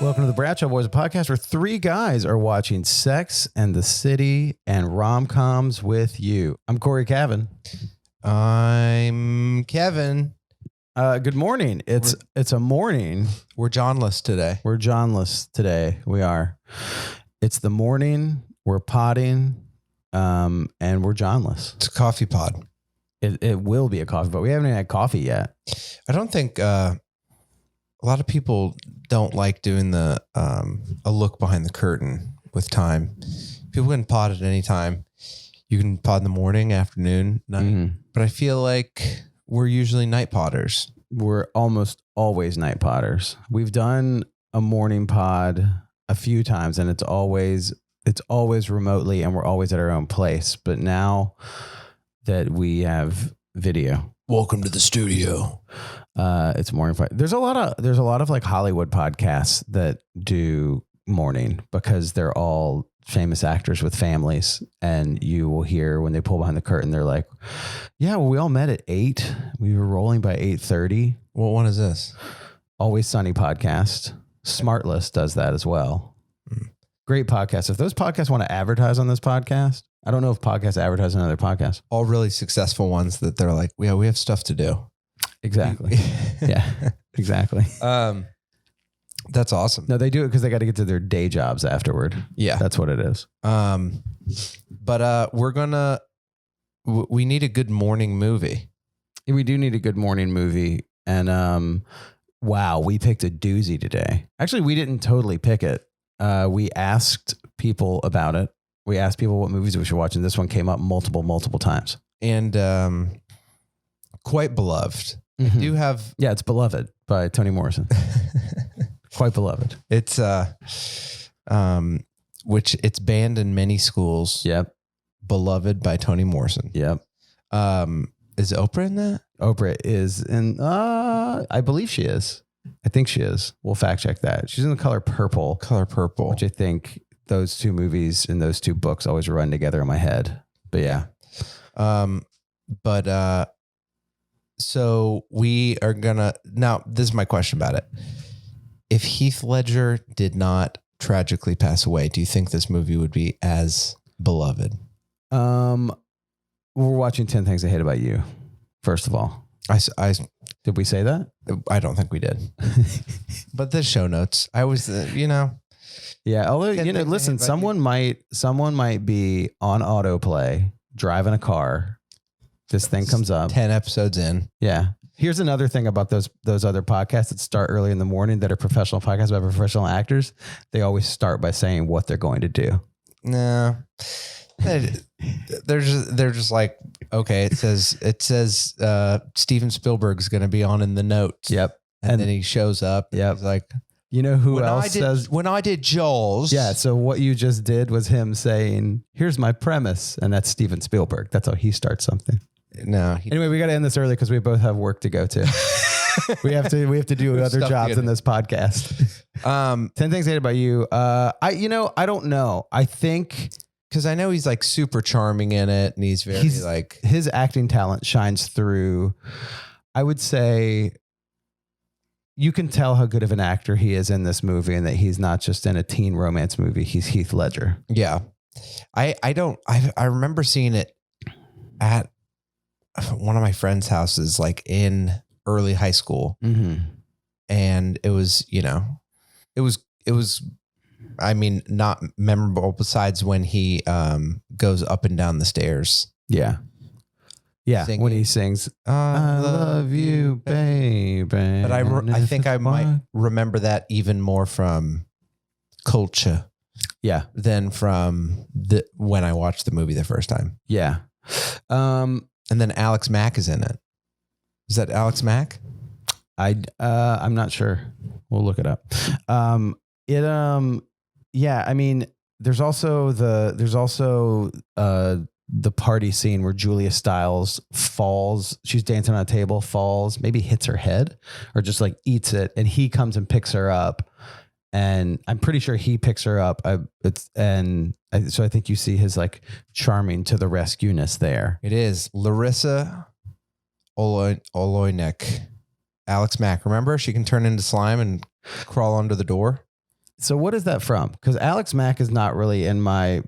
Welcome to the Bradshaw Boys, a podcast where three guys are watching Sex and the City and rom-coms with you. I'm Corey Cavan. I'm Kevin. Good morning. It's a morning. We're Johnless today. We're Johnless today. We are. It's the morning. We're potting, and we're Johnless. It's a coffee pod. It will be a coffee, but we haven't even had coffee yet. I don't think a lot of people don't like doing the a look behind the curtain with time. People can pod at any time. You can pod in the morning, afternoon, night. Mm-hmm. But I feel like we're usually night podders. We're almost always night podders. We've done a morning pod a few times, and it's always remotely, and we're always at our own place. But now that we have video, welcome to the studio. It's morning fight. There's a lot of like Hollywood podcasts that do morning because they're all famous actors with families, and you will hear when they pull behind the curtain, they're like, yeah, well, we all met at 8. We were rolling by 8:30. What one is this? Always Sunny podcast. Smartlist does that as well. Great podcast. If those podcasts want to advertise on this podcast, I don't know if podcasts advertise on other podcasts. All really successful ones that they're like, yeah, we have stuff to do. Exactly. Yeah, exactly. That's awesome. No, they do it because they got to get to their day jobs afterward. Yeah. That's what it is. But we need a good morning movie. We do need a good morning movie. And wow, we picked a doozy today. Actually, we didn't totally pick it. We asked people about it. We asked people what movies we should watch, and this one came up multiple times. And quite beloved. Mm-hmm. I do have... Yeah, it's Beloved by Toni Morrison. Quite beloved. It's which it's banned in many schools. Yep. Beloved by Toni Morrison. Yep. Is Oprah in that? Oprah is in I believe she is. I think she is. We'll fact check that. She's in The Color Purple. Color Purple. Which I think those two movies and those two books always run together in my head. But yeah. So we are gonna now this is my question about it. If Heath Ledger did not tragically pass away, do you think this movie would be as beloved? We're watching 10 Things I Hate About You, first of all. I did we say that? I don't think we did. But the show notes, I was, Yeah, although, listen, someone might be on autoplay, driving a car. This thing comes up. 10 episodes in. Yeah. Here's another thing about those other podcasts that start early in the morning that are professional podcasts about professional actors. They always start by saying what they're going to do. No, they're just like, okay, it says Steven Spielberg's going to be on in the notes. Yep. And then he shows up. Yep. He's like, you know who else says when I did Jaws. Yeah. So what you just did was him saying, here's my premise. And that's Steven Spielberg. That's how he starts something. No. Anyway, we got to end this early because we both have work to go to. we have to do other jobs in this podcast. 10 Things I Hate About You. I don't know. I think because I know he's like super charming in it, and he's his acting talent shines through. I would say you can tell how good of an actor he is in this movie, and that he's not just in a teen romance movie. He's Heath Ledger. Yeah, I remember seeing it at one of my friends' houses, like in early high school. Mm-hmm. And it was, I mean, not memorable besides when he goes up and down the stairs. Yeah. Yeah. Singing. When he sings, I love you, baby. But I think I might remember that even more from Culture. Yeah. Than from when I watched the movie the first time. Yeah. And then Alex Mack is in it. Is that Alex Mack? I'm not sure. We'll look it up. Yeah, I mean, there's also the party scene where Julia Stiles falls. She's dancing on a table, falls, maybe hits her head or just like eats it. And he comes and picks her up. And I'm pretty sure he picks her up. So I think you see his like charming to the rescue-ness there. It is Larissa Oloynek, Alex Mack. Remember, she can turn into slime and crawl under the door. So what is that from? Because Alex Mack is not really in my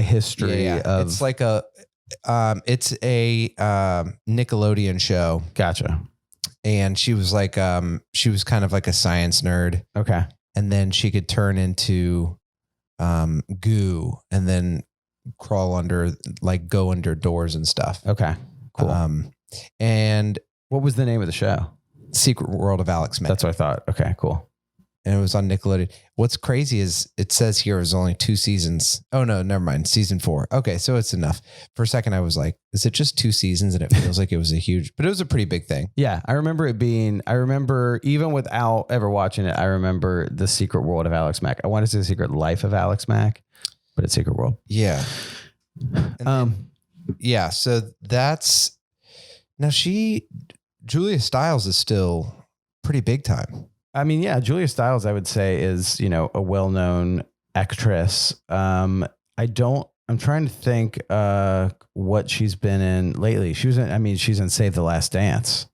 history of. It's like it's a Nickelodeon show. Gotcha. And she was like, she was kind of like a science nerd. Okay. And then she could turn into goo and then crawl under, like go under doors and stuff. Okay. Cool. And what was the name of the show? Secret World of Alex Mack. That's what I thought. Okay, cool. And it was on Nickelodeon. What's crazy is it says here it was only 2 seasons. Oh no, never mind. Season 4. Okay, so it's enough. For a second, I was like, is it just 2 seasons? And it feels like it was but it was a pretty big thing. Yeah, I remember even without ever watching it, I remember the Secret World of Alex Mack. I want to say the Secret Life of Alex Mack, but it's Secret World. Yeah. Yeah. So that's now Julia Stiles is still pretty big time. I mean, yeah, Julia Stiles, I would say, is, a well-known actress. I'm trying to think what she's been in lately. She's in Save the Last Dance.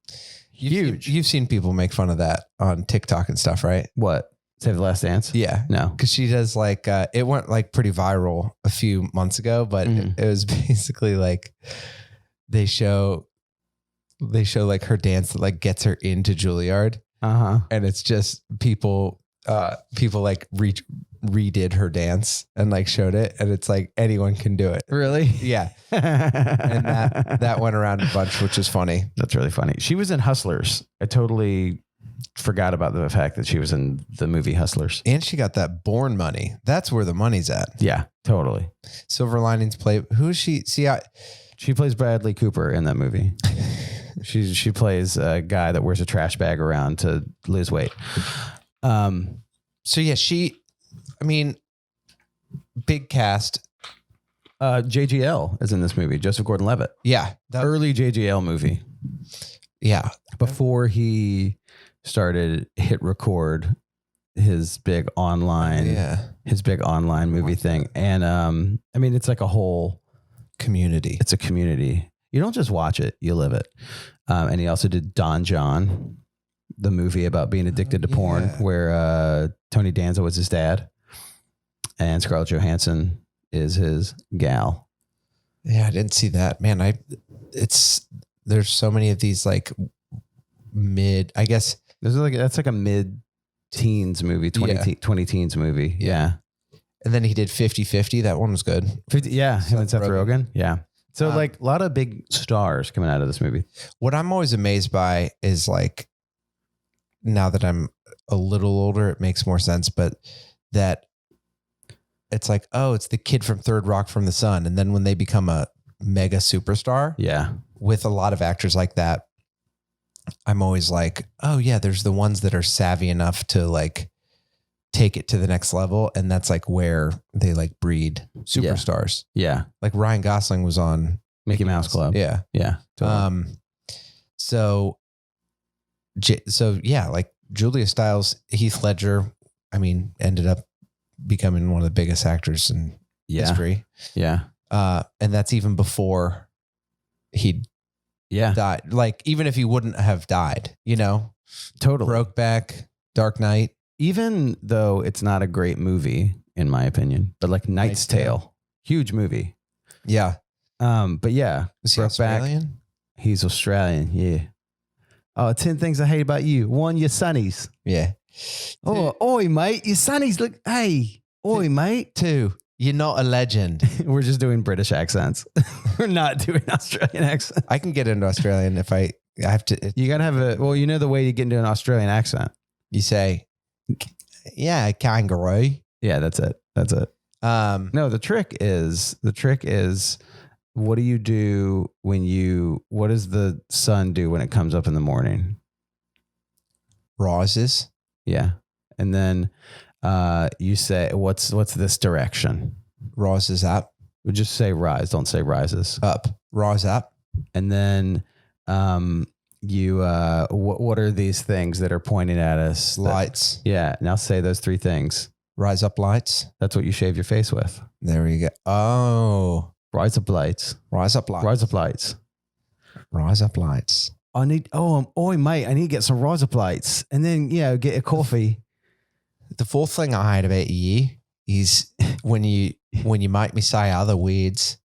Huge. You've seen people make fun of that on TikTok and stuff, right? What? Save the Last Dance? Yeah. No. Because she does like, it went like pretty viral a few months ago, but it was basically like they show like her dance that like gets her into Juilliard. And it's just people like redid her dance and like showed it, and it's like anyone can do it. Really? Yeah. And that went around a bunch, which is funny. That's really funny. She was in Hustlers. I totally forgot about the fact that she was in the movie Hustlers. And she got that Bourne money. That's where the money's at. Yeah, totally. Silver Linings play. Who is she? She plays Bradley Cooper in that movie. She plays a guy that wears a trash bag around to lose weight. So yeah, big cast. JGL is in this movie. Joseph Gordon-Levitt. Yeah. Early JGL movie. Yeah. Before he started hit record his big online movie thing. And it's like a whole community. It's a community. You don't just watch it, you live it. And he also did Don John, the movie about being addicted to porn, where Tony Danza was his dad and Scarlett Johansson is his gal. Yeah, I didn't see that. Man, there's so many of these like I guess that's like a mid-teens movie, 20 teens movie. Yeah. And then he did 50-50. That one was good. 50, yeah, him and Seth Rogen. Yeah. So like a lot of big stars coming out of this movie. What I'm always amazed by is like, now that I'm a little older, it makes more sense, but that it's like, oh, it's the kid from Third Rock from the Sun. And then when they become a mega superstar, with a lot of actors like that, I'm always like, oh yeah, there's the ones that are savvy enough to like take it to the next level. And that's like where they like breed superstars. Yeah. Like Ryan Gosling was on Mickey Mouse Club. Yeah. Yeah. Totally. So yeah, like Julia Stiles, Heath Ledger, ended up becoming one of the biggest actors in history. Yeah. And that's even before he died. Like, even if he wouldn't have died, Totally. Brokeback, Dark Knight. Even though it's not a great movie, in my opinion, but like Knight's Tale, huge movie. Yeah. But yeah. Was he Australian? He's Australian. Yeah. Oh, 10 things I hate about you. 1, your sonnies. Yeah. Oh, oi, mate. Your sonnies look, hey. Oi, mate. 2, you're not a legend. We're just doing British accents. We're not doing Australian accents. I can get into Australian if I have to. You got to have the way to get into an Australian accent. You say, yeah, kangaroo. Yeah, that's it. No, the trick is, what do you do what does the sun do when it comes up in the morning? Rises. Yeah. And then you say, what's this direction? Rises up. We just say rise. Don't say rises. Up. Rise up. And then what are these things that are pointing at us? Lights. Now say those 3 things. Rise up lights. That's what you shave your face with. There we go. Oh. Rise up lights. Rise up lights. Rise up lights. Rise up lights. Oi, mate, I need to get some rise up lights. And then, get a coffee. The fourth thing I hate about you is when you make me say other words,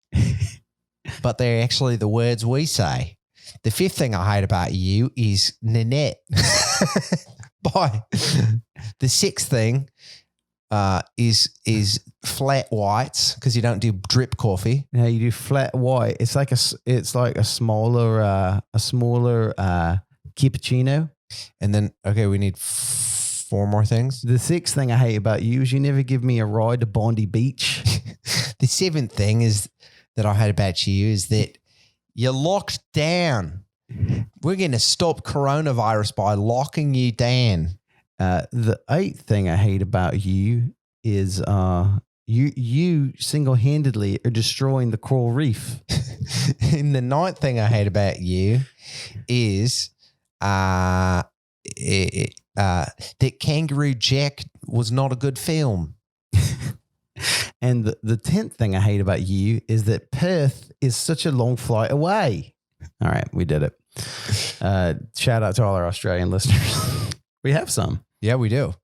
but they're actually the words we say. The fifth thing I hate about you is Nanette. Bye. The sixth thing is flat whites because you don't do drip coffee. No, you do flat white. It's like a smaller cappuccino. And then, okay, we need 4 more things. The sixth thing I hate about you is you never give me a ride to Bondi Beach. The seventh thing is that I hate about you is that you're locked down. We're going to stop coronavirus by locking you down. The eighth thing I hate about you is you single-handedly are destroying the coral reef. And the ninth thing I hate about you is that Kangaroo Jack was not a good film. And the 10th thing I hate about you is that Perth is such a long flight away. All right, we did it. Shout out to all our Australian listeners. We have some. Yeah, we do.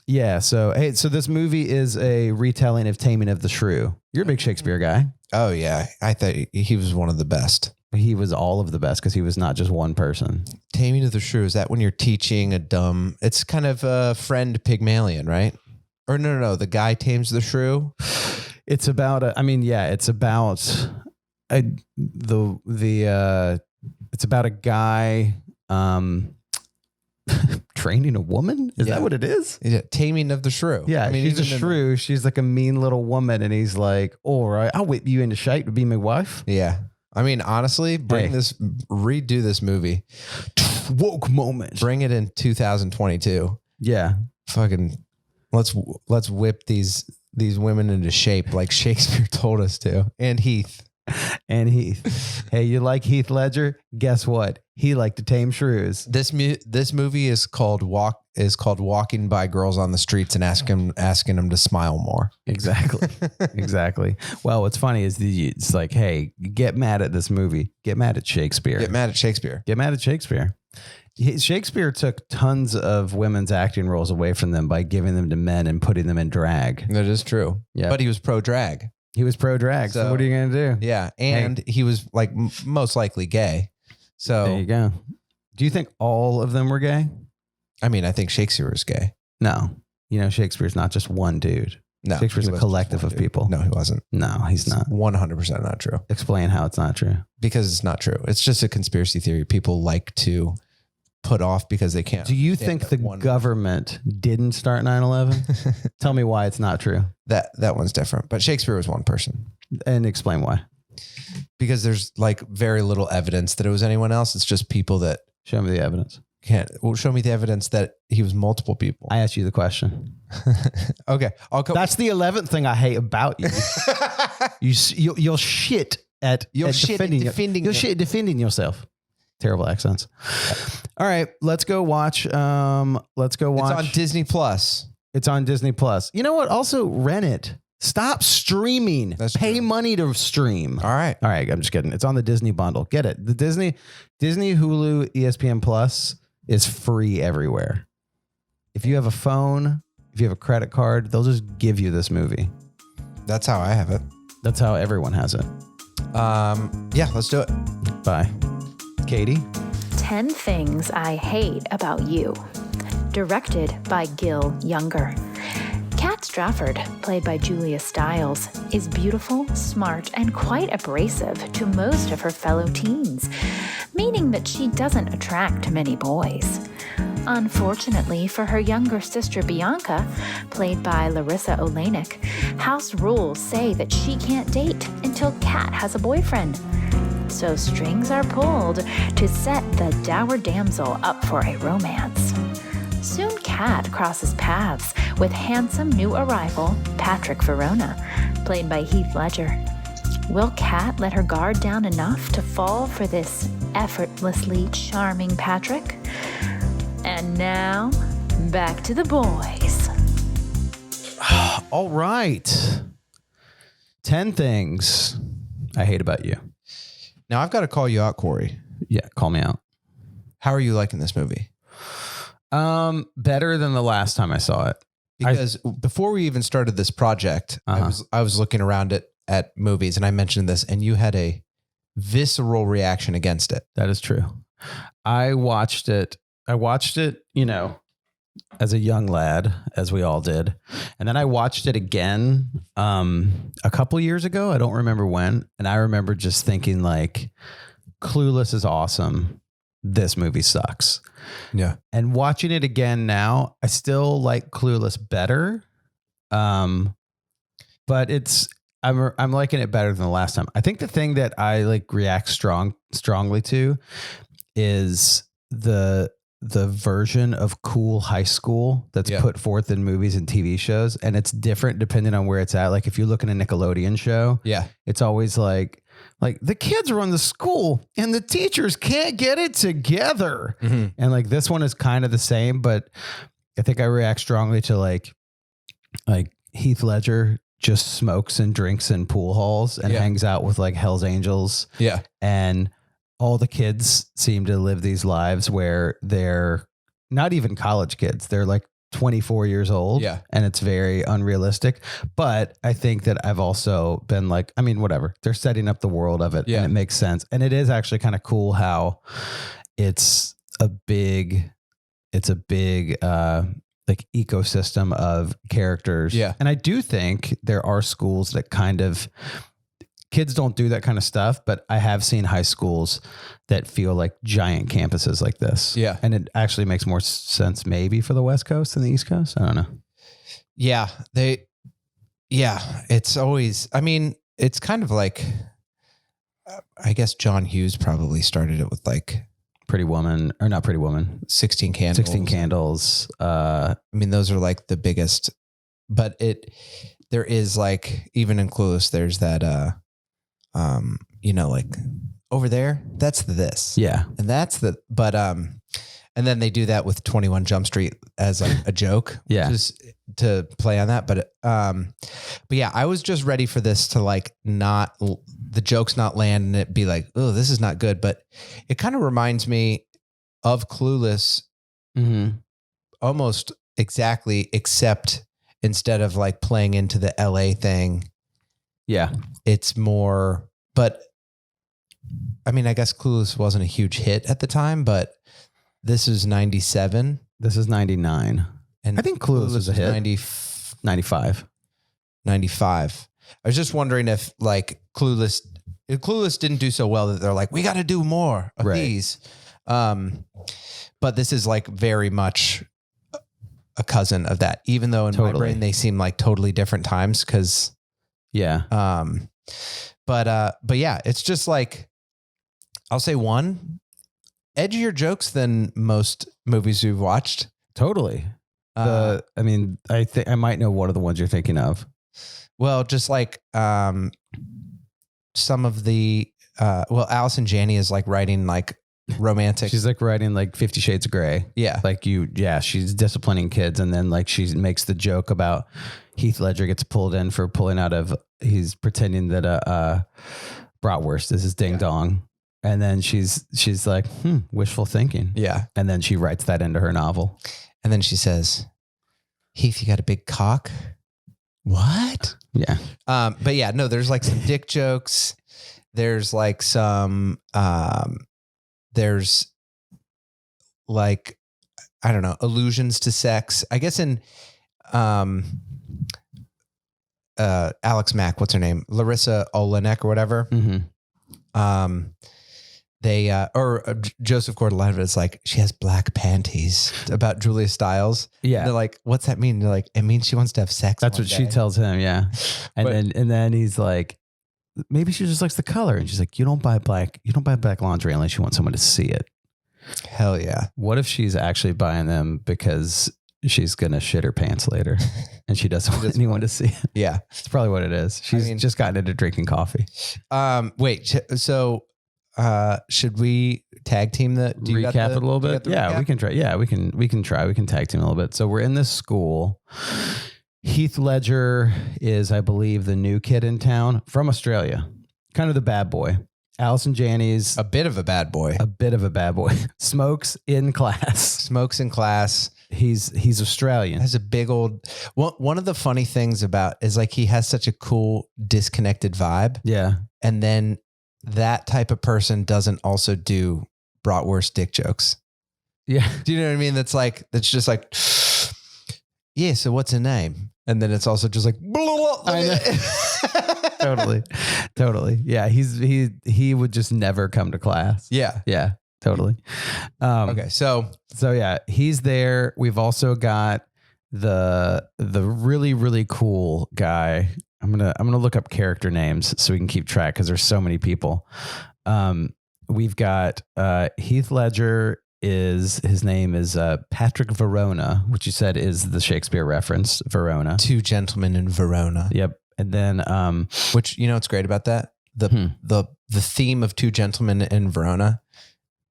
Yeah. So this movie is a retelling of Taming of the Shrew. You're a big Shakespeare guy. Oh yeah, I thought he was one of the best. He was all of the best because he was not just one person. Taming of the Shrew, is that when you're teaching a dumb? It's kind of a friend Pygmalion, right? Or no, the guy tames the shrew. It's about it's about a guy training a woman. Is that what it is? Yeah, taming of the shrew. Yeah, she's a shrew. She's like a mean little woman, and he's like, "All right, I'll whip you into shape to be my wife." Yeah, I mean, honestly, redo this movie. Woke moment. Bring it in 2022. Yeah, fucking. Let's whip these women into shape like Shakespeare told us to. And Heath. Hey, you like Heath Ledger? Guess what? He liked to tame shrews. This movie is called Walking by Girls on the Streets and asking them to smile more. Exactly. Exactly. Well, what's funny is it's like, hey, get mad at this movie. Get mad at Shakespeare. Get mad at Shakespeare. Get mad at Shakespeare. Shakespeare took tons of women's acting roles away from them by giving them to men and putting them in drag. That is true. Yeah. But he was pro-drag. He was pro-drag. So what are you going to do? Yeah. And he was like most likely gay. So there you go. Do you think all of them were gay? I mean, I think Shakespeare was gay. No. Shakespeare's not just one dude. No. Shakespeare's a collective of people. No, he wasn't. No, he's not. 100% not true. Explain how it's not true. Because it's not true. It's just a conspiracy theory. People like to put off because they can't. Do you think the government didn't start 9/11? Tell me why it's not true. That one's different. But Shakespeare was one person. And explain why. Because there's like very little evidence that it was anyone else. It's just people that show me the evidence. Show me the evidence that he was multiple people. I asked you the question. Okay, That's the 11th thing I hate about you. You'll shit at defending yourself. Terrible accents. All right, let's go watch. It's on Disney Plus. It's on Disney Plus. You know what? Also, rent it. Stop streaming. Pay money to stream. All right. I'm just kidding. It's on the Disney bundle. Get it. The Disney, Hulu, ESPN Plus is free everywhere. If you have a phone, if you have a credit card, they'll just give you this movie. That's how I have it. That's how everyone has it. Yeah, let's do it. Bye. Katie? 10 Things I Hate About You. Directed by Gil Younger. Kat Strafford, played by Julia Stiles, is beautiful, smart, and quite abrasive to most of her fellow teens, meaning that she doesn't attract many boys. Unfortunately for her younger sister Bianca, played by Larissa Oleynik, house rules say that she can't date until Kat has a boyfriend. So strings are pulled to set the dour damsel up for a romance. Soon Kat crosses paths with handsome new arrival Patrick Verona, played by Heath Ledger. Will Kat let her guard down enough to fall for this effortlessly charming Patrick? And now, back to the boys. All right. 10 things I hate about you. Now I've got to call you out, Corey. Yeah, call me out. How are you liking this movie? Better than the last time I saw it. Because before we even started this project, I was looking around at movies and I mentioned this and you had a visceral reaction against it. That is true. I watched it, you know, as a young lad, as we all did. And then I watched it again a couple years ago. I don't remember when. And I remember just thinking like, Clueless is awesome. This movie sucks. Yeah. And watching it again now, I still like Clueless better. But I'm liking it better than the last time. I think the thing that I like react strongly to is the version of cool high school that's put forth in movies and TV shows. And it's different depending on where it's at. Like if you look at a Nickelodeon show, it's always like the kids run the school and the teachers can't get it together. Mm-hmm. And like this one is kind of the same, but I think I react strongly to like Heath Ledger just smokes and drinks in pool halls and hangs out with like Hell's Angels. Yeah. And all the kids seem to live these lives where they're not even college kids. They're like 24 years old. Yeah. And it's very unrealistic. But I think that I've also been like, I mean, whatever. They're setting up the world of it. Yeah. And it makes sense. And it is actually kind of cool how it's a big like ecosystem of characters. Yeah. And I do think there are schools that kind of, kids don't do that kind of stuff, but I have seen high schools that feel like giant campuses like this. Yeah. And it actually makes more sense maybe for the West Coast than the East Coast. I don't know. Yeah. It's always, I mean, it's kind of like, I guess John Hughes probably started it with like Pretty Woman, or not Pretty Woman. 16 Candles. 16 Candles. I mean, those are like the biggest, but there is like, even in Clueless, there's that, you know, like over there, that's this. Yeah. And that's and then they do that with 21 Jump Street as like a joke. Yeah. Just to play on that. But yeah, I was just ready for this to like the jokes not land and it be like, oh, this is not good. But it kind of reminds me of Clueless almost exactly, except instead of like playing into the LA thing. Yeah. It's more, but I mean, I guess Clueless wasn't a huge hit at the time, but this is 97. This is 99. And I think Clueless was a hit. 95. 95. I was just wondering if like Clueless didn't do so well that they're like, we got to do more of these. But this is like very much a cousin of that, even though in my brain they seem like totally different times. Cause but yeah, it's just like, I'll say one, edgier jokes than most movies we've watched. Totally. I mean, I think I might know one of the ones you're thinking of. Well, just like some of the Allison Janney is like writing like romantic. She's like writing like 50 Shades of Grey. Yeah. Like she's disciplining kids. And then like she makes the joke about Heath Ledger gets pulled in for pulling out of, he's pretending that bratwurst is his ding dong. And then she's like, wishful thinking. Yeah. And then she writes that into her novel. And then she says, Heath, you got a big cock? What? Yeah. But yeah, no, there's like some dick jokes. There's like some, there's like, I don't know, allusions to sex. I guess in Alex Mack, what's her name? Larissa Olenek or whatever. Mm-hmm. They Joseph Gordon-Levitt is like, she has black panties about Julia Stiles. Yeah. And they're like, what's that mean? They're like, it means she wants to have sex. That's what she tells him. Yeah. And then he's like, maybe she just likes the color. And she's like, you don't buy black laundry unless you want someone to see it. Hell yeah. What if she's actually buying them because she's going to shit her pants later and she doesn't want anyone to see it? Yeah. It's probably what it is. She's just gotten into drinking coffee. Wait, so should we tag team recap it a little bit? Yeah, we can try. Yeah, we can try. We can tag team a little bit. So we're in this school. Heath Ledger is, I believe, the new kid in town from Australia, kind of the bad boy. Allison Janney's A bit of a bad boy. a bit of a bad boy. Smokes in class. Smokes in class. He's Australian. Has a big old. One of the funny things about is like he has such a cool disconnected vibe, Yeah. and then that type of person doesn't also do bratwurst dick jokes. Yeah. Do you know what I mean? That's just like, yeah. So what's her name? And then it's also just like, blah, blah, I know. Totally. Yeah. He would just never come to class. yeah. Yeah. Totally. Okay. So yeah, he's there. We've also got the really, really cool guy. I'm gonna look up character names so we can keep track because there's so many people. We've got Heath Ledger. His name is Patrick Verona, which you said is the Shakespeare reference. Verona. Two Gentlemen in Verona. Yep. And then Which, you know what's great about that? The theme of Two Gentlemen in Verona.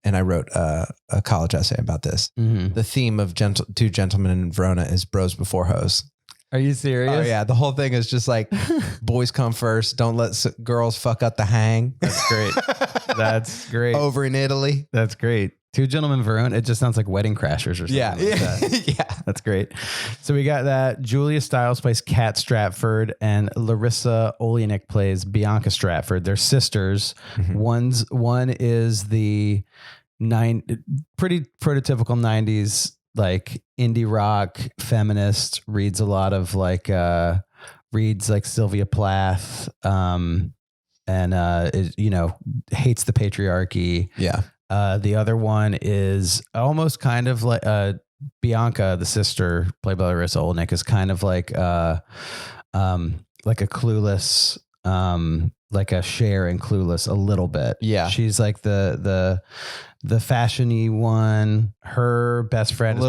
And I wrote a college essay about this. mm-hmm. The theme of Two Gentlemen in Verona is bros before hoes. Are you serious? Oh yeah. The whole thing is just like boys come first. Don't let girls fuck up the hang. That's great. That's great. Over in Italy. That's great. Two Gentlemen Verona. It just sounds like Wedding Crashers or something. Yeah. Like that. Yeah. That's great. So we got that. Julia Stiles plays Kat Stratford, and Larissa Olenek plays Bianca Stratford. They're sisters. Mhm. One is the pretty prototypical 90s like indie rock feminist, reads a lot of like reads like Sylvia Plath, and hates the patriarchy. Yeah. The other one is almost kind of like Bianca, the sister, played by Larissa Olenek, is kind of like a Clueless, like a Cher and Clueless a little bit. Yeah. She's like the fashiony one. Her best friend A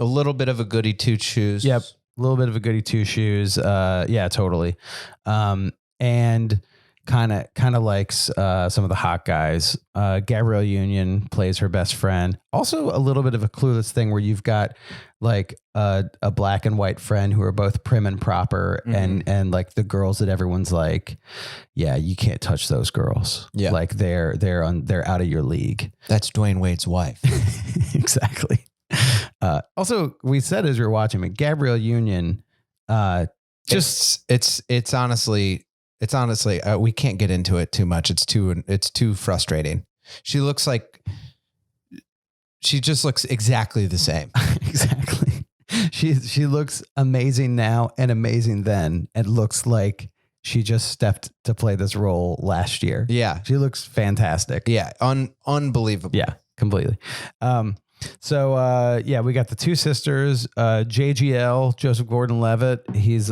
little bit of a goody two shoes. Yep. A little bit of a goody two shoes. Yeah, totally. And kind of likes some of the hot guys. Gabrielle Union plays her best friend. Also a little bit of a Clueless thing where you've got like a black and white friend who are both prim and proper, and like the girls that everyone's like, yeah, you can't touch those girls. Yeah. Like they're out of your league. That's Dwayne Wade's wife. Exactly. Also, we said as we were watching it, Gabrielle Union, it's honestly, we can't get into it too much. It's too frustrating. She just looks exactly the same. Exactly. She looks amazing now and amazing then, and looks like she just stepped to play this role last year. Yeah. She looks fantastic. Yeah. Unbelievable. Yeah, completely. So we got the two sisters, JGL, Joseph Gordon-Levitt. He's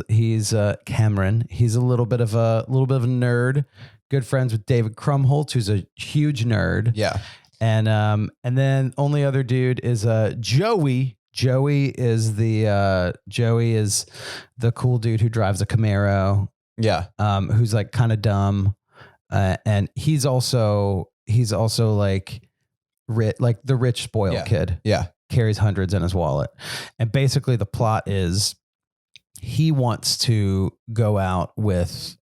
Cameron. He's a little bit of a nerd. Good friends with David Krumholtz, who's a huge nerd. Yeah. And then only other dude is Joey. Joey is the cool dude who drives a Camaro. Yeah. Who's like kind of dumb, and he's also like the rich spoiled kid. Yeah. Carries hundreds in his wallet. And basically the plot is he wants to go out with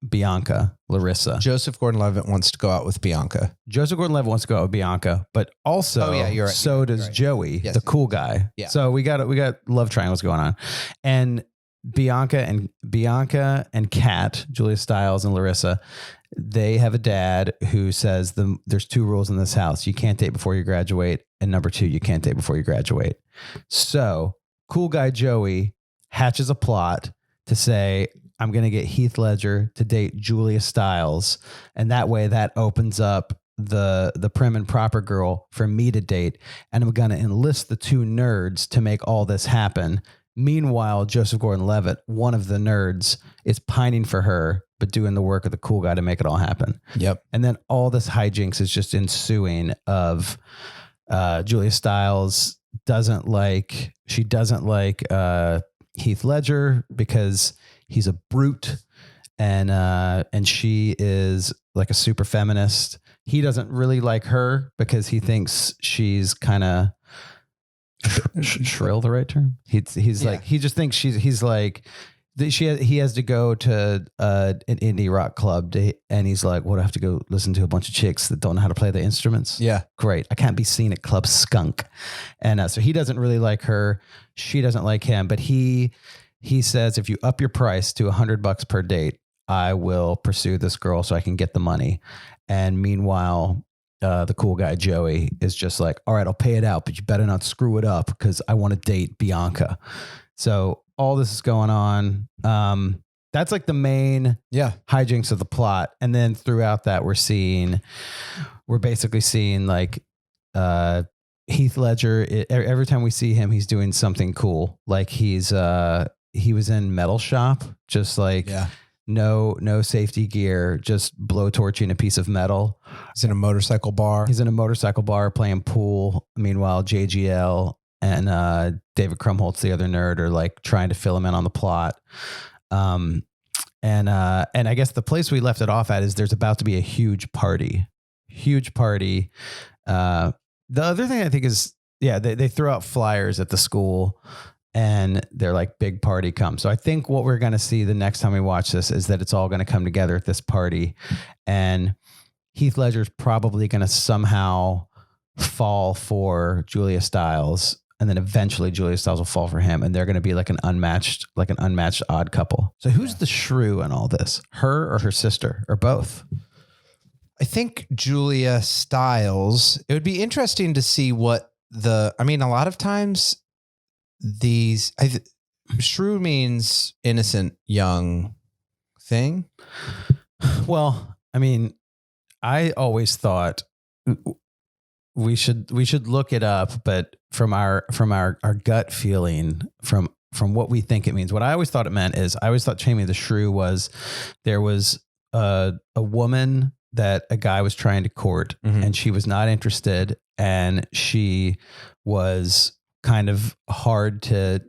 Larissa. Joseph Gordon-Levitt wants to go out with Bianca. Joseph Gordon-Levitt wants to go out with Bianca, but also you're right. so does Joey, Yes. the cool guy. Yeah. So we got love triangles going on. And Bianca and Kat, Julia Stiles and Larissa, they have a dad who says there's two rules in this house. You can't date before you graduate. And number two, you can't date before you graduate. So cool guy Joey hatches a plot to say, I'm going to get Heath Ledger to date Julia Stiles. And that way that opens up the prim and proper girl for me to date. And I'm going to enlist the two nerds to make all this happen. Meanwhile, Joseph Gordon-Levitt, one of the nerds, is pining for her, but doing the work of the cool guy to make it all happen. Yep. And then all this hijinks is just ensuing of Julia Stiles doesn't like Heath Ledger because he's a brute, and she is like a super feminist. He doesn't really like her because he thinks she's kind of shrill, the right term. He's like, he just thinks he's like he has to go to an indie rock club and he's like, what, do I have to go listen to a bunch of chicks that don't know how to play the instruments? Yeah. Great. I can't be seen at Club Skunk. And so he doesn't really like her. She doesn't like him, but he says, if you up your price to $100 per date, I will pursue this girl so I can get the money. And meanwhile, the cool guy, Joey, is just like, all right, I'll pay it out, but you better not screw it up because I want to date Bianca. So all this is going on. That's like the main hijinks of the plot. And then throughout that, we're basically seeing like Heath Ledger. Every time we see him, he's doing something cool. Like he was in Metal Shop, just like no safety gear, just blowtorching a piece of metal. He's in a motorcycle bar. He's in a motorcycle bar playing pool. Meanwhile, JGL and David Krumholtz, the other nerd, are like trying to fill him in on the plot. And I guess the place we left it off at is there's about to be a huge party. The other thing I think is, they throw out flyers at the school and they're like, big party come. So I think what we're going to see the next time we watch this is that it's all going to come together at this party. And Heath Ledger's probably going to somehow fall for Julia Stiles. And then eventually Julia Stiles will fall for him. And they're going to be like an unmatched odd couple. So who's the shrew in all this? Her or her sister or both? I think Julia Stiles, it would be interesting to see what a lot of times shrew means innocent young thing. Well, I mean, I always thought we should look it up, but from our gut feeling, from what we think it means, what I always thought it meant is I always thought Chamie the Shrew was there was a woman that a guy was trying to court and she was not interested and she was kind of hard to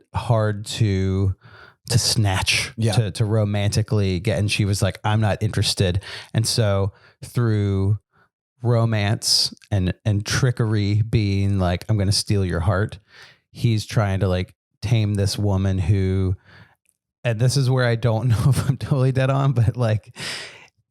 snatch, to romantically get. And she was like, I'm not interested. And so through romance and trickery, being like, I'm going to steal your heart, he's trying to like tame this woman who, and this is where I don't know if I'm totally dead on, but like,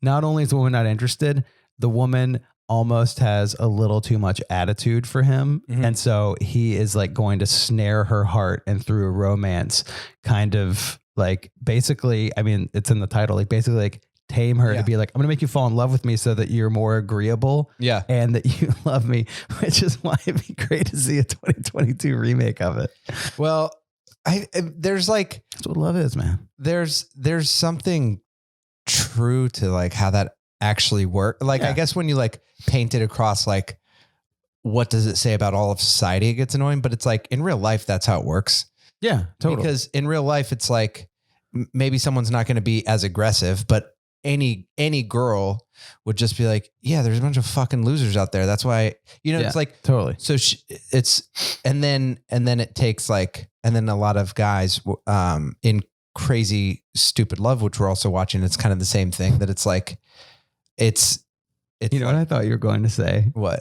not only is the woman not interested, the woman almost has a little too much attitude for him. And so he is like going to snare her heart and through a romance kind of like, basically, I mean, it's in the title, like basically like tame her to be like, I'm going to make you fall in love with me so that you're more agreeable and that you love me, which is why it'd be great to see a 2022 remake of it. Well, there's like, that's what love is, man. There's something true to like how that actually work. Like, I guess when you like paint it across, like, what does it say about all of society? It gets annoying, but it's like in real life, that's how it works. Yeah, totally. Because in real life, it's like, maybe someone's not going to be as aggressive, but any girl would just be like, yeah, there's a bunch of fucking losers out there. That's why, it's like, totally. So and then it takes like, and then a lot of guys, in Crazy Stupid Love, which we're also watching, it's kind of the same thing, that it's like, it's you know what I thought you were going to say? What?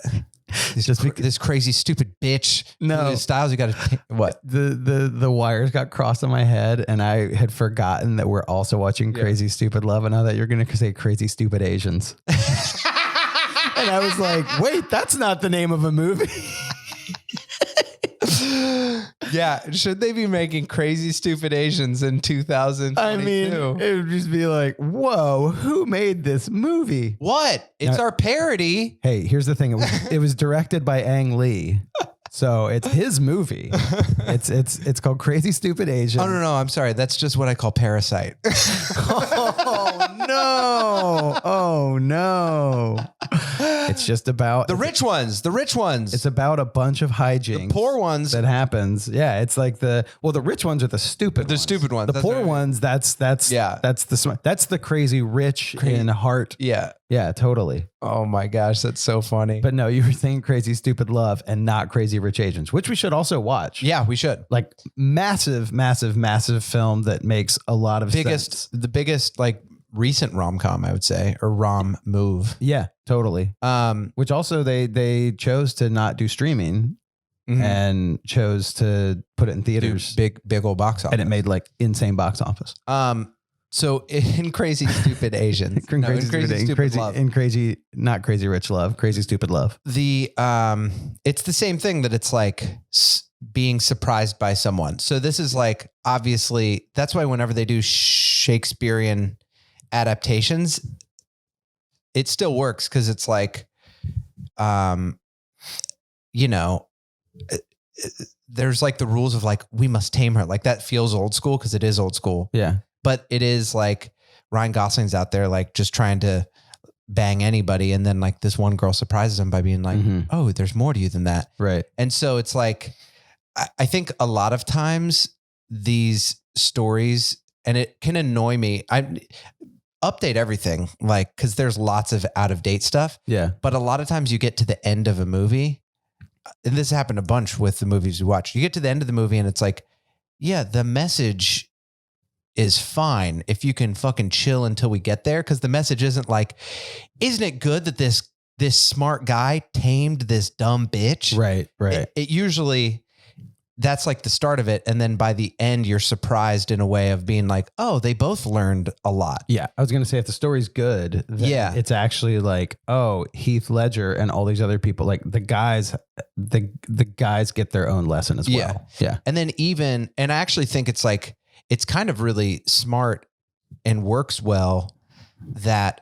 Just this crazy stupid bitch. No Styles. You got to what? The wires got crossed in my head, and I had forgotten that we're also watching Crazy Stupid Love, and I thought you're going to say Crazy Stupid Asians, and I was like, wait, that's not the name of a movie. Yeah, should they be making Crazy Stupid Asians in 2022? I mean, it would just be like, whoa, who made this movie? What? It's our parody. Hey, here's the thing. It was directed by Ang Lee. So it's his movie. It's called Crazy Stupid Asian. Oh, no. I'm sorry. That's just what I call Parasite. Oh, no. It's just about the rich ones. It's about a bunch of hijinks. The poor ones that happens. Yeah. It's like the rich ones are the stupid ones. The stupid ones. The poor ones, that's the crazy rich in heart. Yeah. Yeah, totally. Oh my gosh, that's so funny. But no, you were saying Crazy Stupid Love and not Crazy Rich Asians, which we should also watch. Yeah, we should. Like massive film that makes a lot of sense. The biggest like recent rom-com, I would say, or rom move. Yeah, totally. Which also they chose to not do streaming. and chose to put it in theaters. Big old box office. And it made like insane box office. So in Crazy Stupid Asians, not Crazy Rich Love, Crazy Stupid Love. It's the same thing that it's like being surprised by someone. So this is like, obviously that's why whenever they do Shakespearean adaptations, it still works. Cause it's like, there's like the rules of like, we must tame her. Like that feels old school. Cause it is old school. Yeah. But it is like Ryan Gosling's out there, like just trying to bang anybody. And then like this one girl surprises him by being like, oh, there's more to you than that. Right. And so it's like, I think a lot of times these stories, and it can annoy me. I update everything, like, cause there's lots of out of date stuff. Yeah. But a lot of times you get to the end of a movie, and this happened a bunch with the movies we watch. You get to the end of the movie and it's like, yeah, the message is fine if you can fucking chill until we get there. Cause the message isn't like, isn't it good that this smart guy tamed this dumb bitch? Right. Right. It usually, that's like the start of it. And then by the end, you're surprised in a way of being like, oh, they both learned a lot. Yeah. I was going to say, if the story's good, then it's actually like, oh, Heath Ledger and all these other people, like the guys get their own lesson as well. Yeah. And then and I actually think it's like, it's kind of really smart and works well that,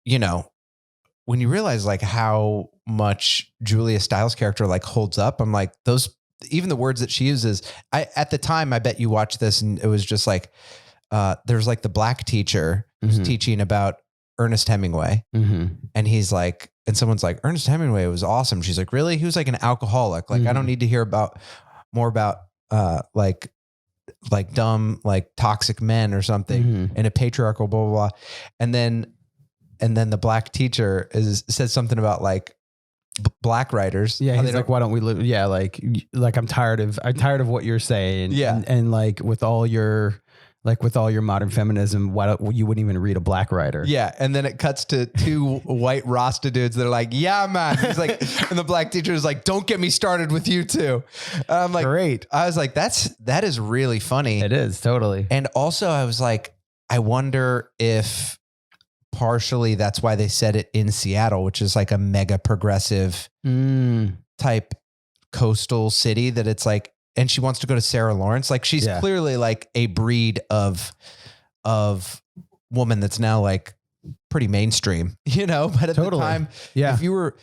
when you realize like how much Julia Stiles' character like holds up, I'm like, even the words that she uses, at the time, I bet you watched this and it was just like, there's like the black teacher who's teaching about Ernest Hemingway. And he's like, and someone's like, Ernest Hemingway was awesome. She's like, really? He was like an alcoholic. Like, I don't need to hear more about like dumb, like toxic men or something in a patriarchal blah, blah, blah. And then the black teacher says something about like black writers. Yeah. He's like, why don't we live? Yeah. Like I'm tired of what you're saying. Yeah. And like with all your modern feminism, you wouldn't even read a black writer? Yeah. And then it cuts to two white Rasta dudes that are like, yeah, man. He's like, and the black teacher is like, don't get me started with you too. I'm like, great. I was like, that is really funny. It is, totally. And also I was like, I wonder if partially that's why they said it in Seattle, which is like a mega progressive type coastal city, that it's like, and she wants to go to Sarah Lawrence. Like she's clearly like a breed of woman that's now like pretty mainstream, but at the time, if you were,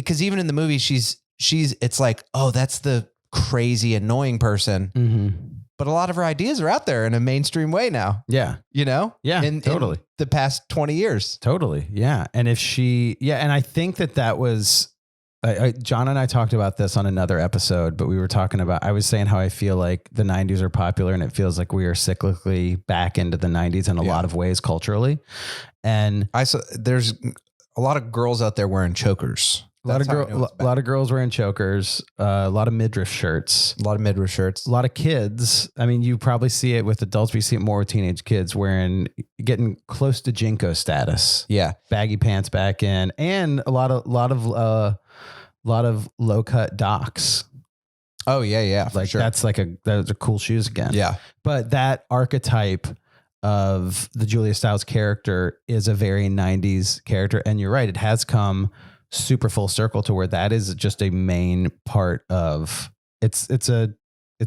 cause even in the movie, it's like, oh, that's the crazy, annoying person. But a lot of her ideas are out there in a mainstream way now. Yeah. Yeah, totally. In the past 20 years. Totally. Yeah. And and I think that was, John and I talked about this on another episode, but we were talking about, I was saying how I feel like the 90s are popular and it feels like we are cyclically back into the 90s in a lot of ways culturally. And there's a lot of girls out there wearing chokers. A lot of girls wearing chokers, a lot of midriff shirts, a lot of kids. I mean, you probably see it with adults, but you see it more with teenage kids getting close to Jinko status. Yeah. Baggy pants back in, and a lot of low cut Docs. Oh yeah. Like sure. those are cool shoes again. Yeah. But that archetype of the Julia Stiles character is a very 90s character. And you're right. It has come super full circle to where that is just a main part of it's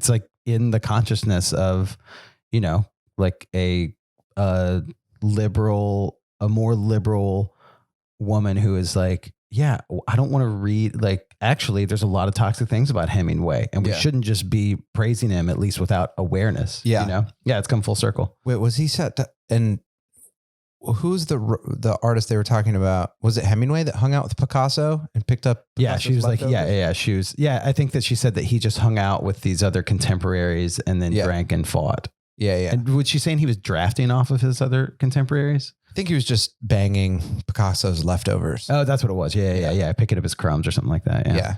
like in the consciousness of, like a more liberal woman who is like, yeah, I don't want to read, like, actually there's a lot of toxic things about Hemingway and we shouldn't just be praising him, at least without awareness. Yeah. It's come full circle. Wait, was he set to, and who's the artist they were talking about? Was it Hemingway that hung out with Picasso and picked up? Yeah, she was like, she was. Yeah, I think that she said that he just hung out with these other contemporaries and then drank and fought. Yeah. And was she saying he was drafting off of his other contemporaries? I think he was just banging Picasso's leftovers. Oh, that's what it was. Yeah. Picking up his crumbs or something like that. Yeah.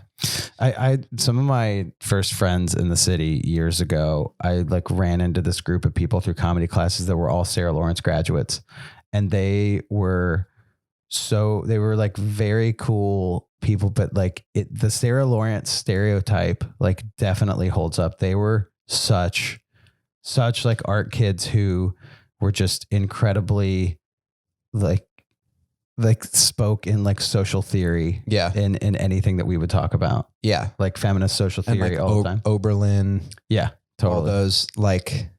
I some of my first friends in the city years ago, I like ran into this group of people through comedy classes that were all Sarah Lawrence graduates. And they were so they were like very cool people, but like the Sarah Lawrence stereotype like definitely holds up. They were such like art kids who were just incredibly like spoke in like social theory. Yeah. In anything that we would talk about. Yeah. Like feminist social theory and like all the time. Oberlin. Yeah. Totally. All those like,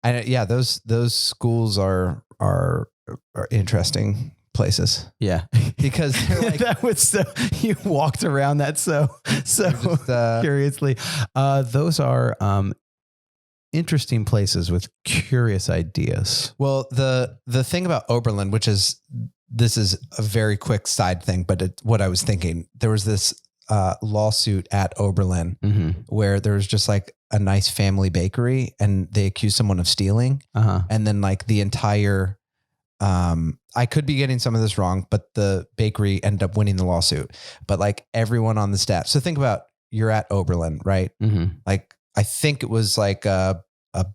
those schools are interesting places. Yeah. Because they're like, that was so, you walked around that so just, curiously. Those are interesting places with curious ideas. well, the thing about Oberlin, this is a very quick side thing, but what I was thinking, there was this lawsuit at Oberlin where there was just like a nice family bakery and they accused someone of stealing. And then like the entire, I could be getting some of this wrong, but the bakery ended up winning the lawsuit. But like everyone on the staff. So think about, you're at Oberlin, right? Like I think it was like a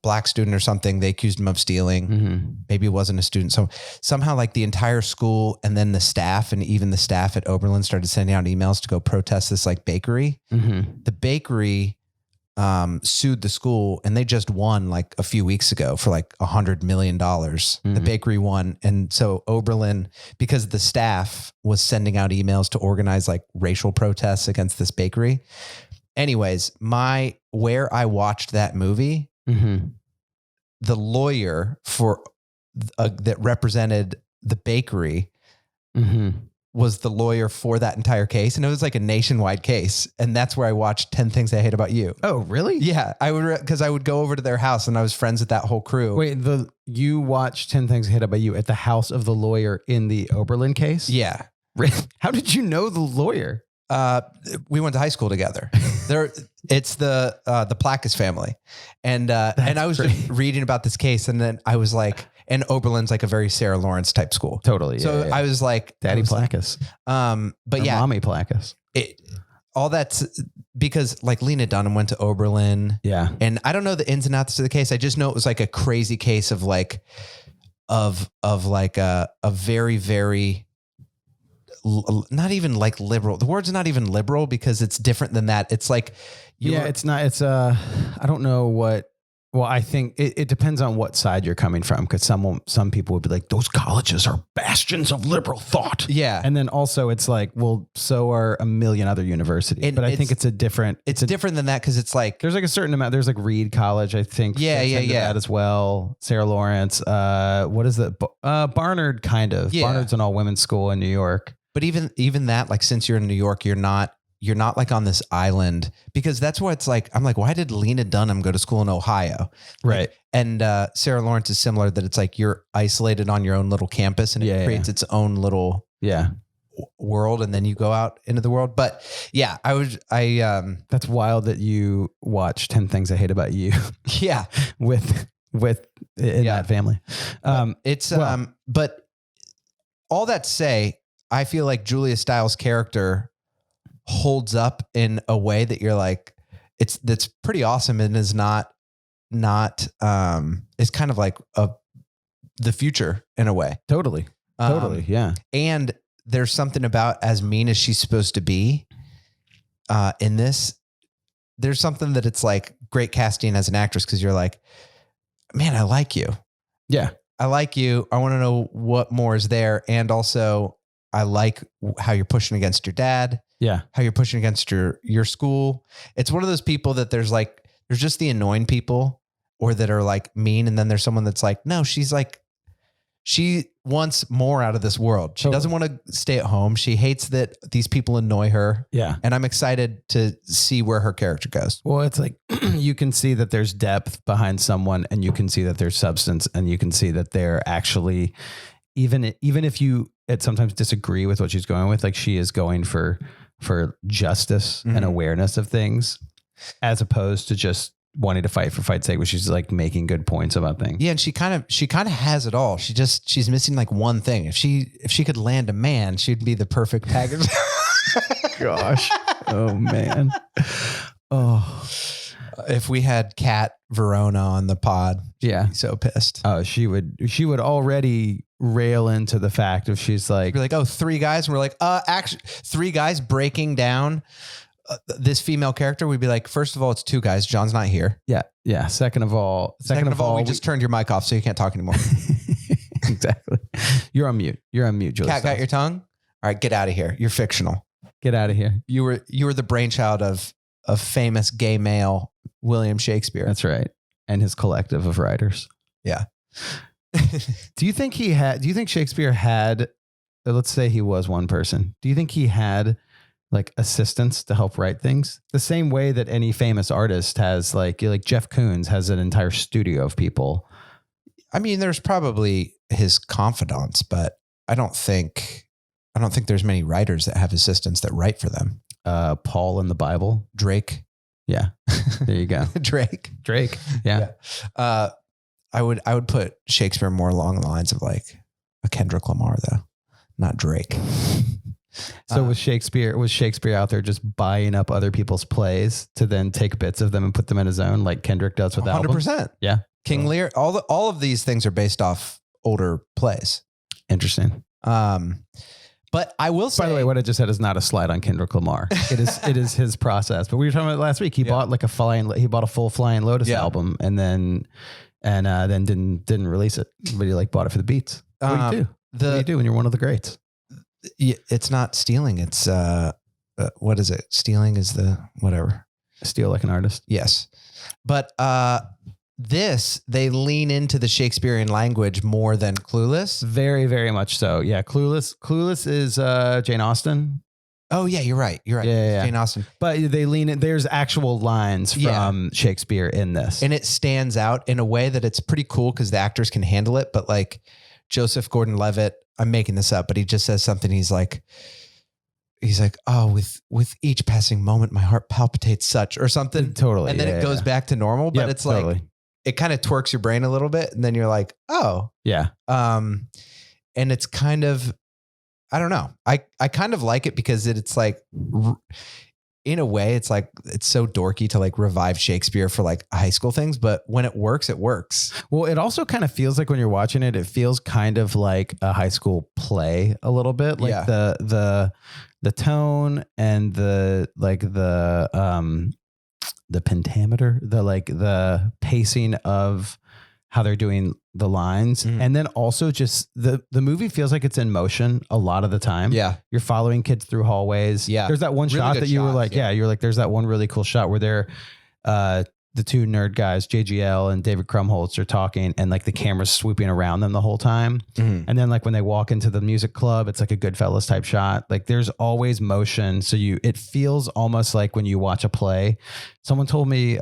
black student or something. They accused him of stealing. Maybe it wasn't a student. So somehow like the entire school and then the staff and even the staff at Oberlin started sending out emails to go protest this like bakery. The bakery sued the school and they just won like a few weeks ago for like $100 million. The bakery won. And so Oberlin, because the staff was sending out emails to organize like racial protests against this bakery. Anyways, where I watched that movie, the lawyer for that represented the bakery was the lawyer for that entire case. And it was like a nationwide case. And that's where I watched 10 Things I Hate About You. Oh, really? Yeah. Because I would go over to their house and I was friends with that whole crew. Wait, you watched 10 Things I Hate About You at the house of the lawyer in the Oberlin case? Yeah. How did you know the lawyer? We went to high school together. It's the Placus family. And I was just reading about this case and then I was like, and Oberlin's like a very Sarah Lawrence type school. Totally. Yeah, so yeah. I was like, Daddy Placus. But yeah, Mommy Placus. All that's because like Lena Dunham went to Oberlin. Yeah. And I don't know the ins and outs of the case. I just know it was like a crazy case of like, of like a very, very, not even like liberal. The word's not even liberal because it's different than that. It's like, it's not, I don't know what, well, I think it depends on what side you're coming from. Cause some people would be like, those colleges are bastions of liberal thought. Yeah. And then also it's like, well, so are a million other universities, but I think it's different than that. Cause it's like, there's like a certain amount, there's like Reed College, I think. Yeah. That as well. Sarah Lawrence, what is that? Barnard kind of. Yeah. Barnard's an all women's school in New York. But even that, like, since you're in New York, you're not like on this island, because that's what it's like. I'm like, why did Lena Dunham go to school in Ohio? Right. Like, and Sarah Lawrence is similar, that it's like you're isolated on your own little campus and it creates its own little world. And then you go out into the world. But yeah, that's wild that you watch 10 Things I Hate About You. Yeah. with that family. But all that to say, I feel like Julia Stiles' character holds up in a way that you're like, that's pretty awesome and is not it's kind of like the future in a way. Totally. Yeah. And there's something about, as mean as she's supposed to be in this, there's something that it's like great casting as an actress. Cause you're like, man, I like you. Yeah. I like you. I want to know what more is there. And also I like how you're pushing against your dad. Yeah. How you're pushing against your school. It's one of those people that there's just the annoying people or that are like mean. And then there's someone that's like, no, she wants more out of this world. She doesn't want to stay at home. She hates that these people annoy her. Yeah. And I'm excited to see where her character goes. Well, it's like, you can see that there's depth behind someone and you can see that there's substance and you can see that they're actually, even if you sometimes disagree with what she's going with, like she is going for justice and awareness of things, as opposed to just wanting to fight for fight's sake, where she's like making good points about things. Yeah. And she kind of has it all. She's missing like one thing. If she could land a man, she'd be the perfect package. Gosh. Oh man. Oh, if we had Kat Verona on the pod, she'd be so pissed. Oh, she would already rail into the fact of she's like, You're like, oh, 3 guys. And we're like, actually 3 guys breaking down this female character. We'd be like, first of all, it's 2 guys. John's not here. yeah. Second of all, we just turned your mic off so you can't talk anymore. Exactly. You're on mute, Julia. Cat got your tongue. All right, get out of here. You're fictional. Get out of here. You were the brainchild of famous gay male William Shakespeare. That's right. And his collective of writers. Yeah. Do you think Shakespeare had, let's say he was one person. Do you think he had like assistants to help write things? The same way that any famous artist has, like Jeff Koons has an entire studio of people. I mean, there's probably his confidants, but I don't think there's many writers that have assistants that write for them. Paul in the Bible. Drake. Yeah. There you go. Drake. Yeah. I would put Shakespeare more along the lines of like a Kendrick Lamar though, not Drake. So was Shakespeare out there just buying up other people's plays to then take bits of them and put them in his own, like Kendrick does with 100%. albums? Yeah. King Lear, all of these things are based off older plays. Interesting. But I will say, by the way, what I just said is not a slide on Kendrick Lamar. It is his process. But we were talking about it last week. He bought a full Flying Lotus album and then didn't release it. But he bought it for the beats. What do you do? What do you do when you're one of the greats? It's not stealing. It's what is it? Stealing is the whatever. Steal like an artist. Yes. But they lean into the Shakespearean language more than Clueless. Very, very much so. Yeah. Clueless is Jane Austen. Oh yeah, you're right. Yeah. Jane Austen. But they lean in. There's actual lines from Shakespeare in this, and it stands out in a way that it's pretty cool because the actors can handle it. But like Joseph Gordon-Levitt, I'm making this up, but he just says something. He's like, oh, with each passing moment, my heart palpitates such or something. Totally. And then it goes back to normal, but it's like, totally. It kind of twerks your brain a little bit. And then you're like, oh yeah. And it's kind of, I don't know. I kind of like it because it's like, in a way, it's like, it's so dorky to like revive Shakespeare for like high school things, but when it works, it works. Well, it also kind of feels like when you're watching it, it feels kind of like a high school play a little bit, like the tone and the pentameter, the pacing of how they're doing the lines. Mm-hmm. And then also just the movie feels like it's in motion a lot of the time. Yeah. You're following kids through hallways. Yeah. There's that one really shot that you were like, you're like, there's that one really cool shot where they're, the 2 nerd guys, JGL and David Krumholtz, are talking and like the camera's swooping around them the whole time. Mm-hmm. And then like when they walk into the music club, it's like a Goodfellas type shot. Like there's always motion. So it feels almost like when you watch a play. Someone told me,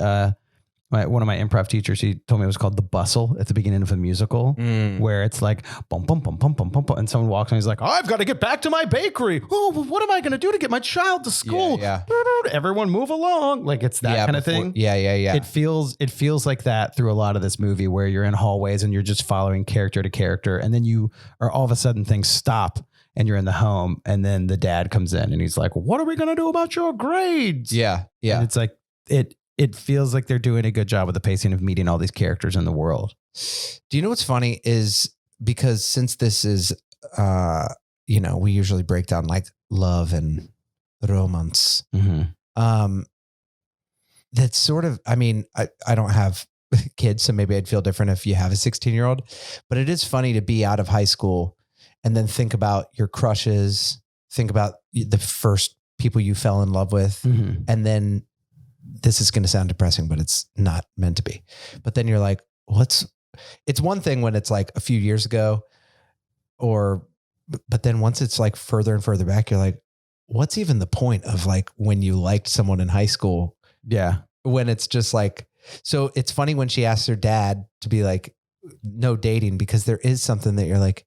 one of my improv teachers, he told me it was called the bustle at the beginning of a musical, where it's like bum bum bum bum bum bum, and someone walks in, he's like, oh, I've got to get back to my bakery. Oh, well, what am I going to do to get my child to school? Yeah. Everyone move along. Like it's that kind of thing. Yeah. It feels like that through a lot of this movie where you're in hallways and you're just following character to character, and then you are all of a sudden things stop. And you're in the home, and then the dad comes in and he's like, what are we going to do about your grades? Yeah. And it's like, it feels like they're doing a good job with the pacing of meeting all these characters in the world. Do you know what's funny is because since this is, we usually break down like love and romance. Mm-hmm. That's sort of, I mean, I don't have kids, so maybe I'd feel different if you have a 16-year-old, but it is funny to be out of high school and then think about your crushes, think about the first people you fell in love with, mm-hmm. and then this is going to sound depressing, but it's not meant to be. But then you're like, it's one thing when it's like a few years ago but then once it's like further and further back, you're like, what's even the point of like when you liked someone in high school? Yeah. When it's just like, so it's funny when she asks her dad to be like, no dating, because there is something that you're like,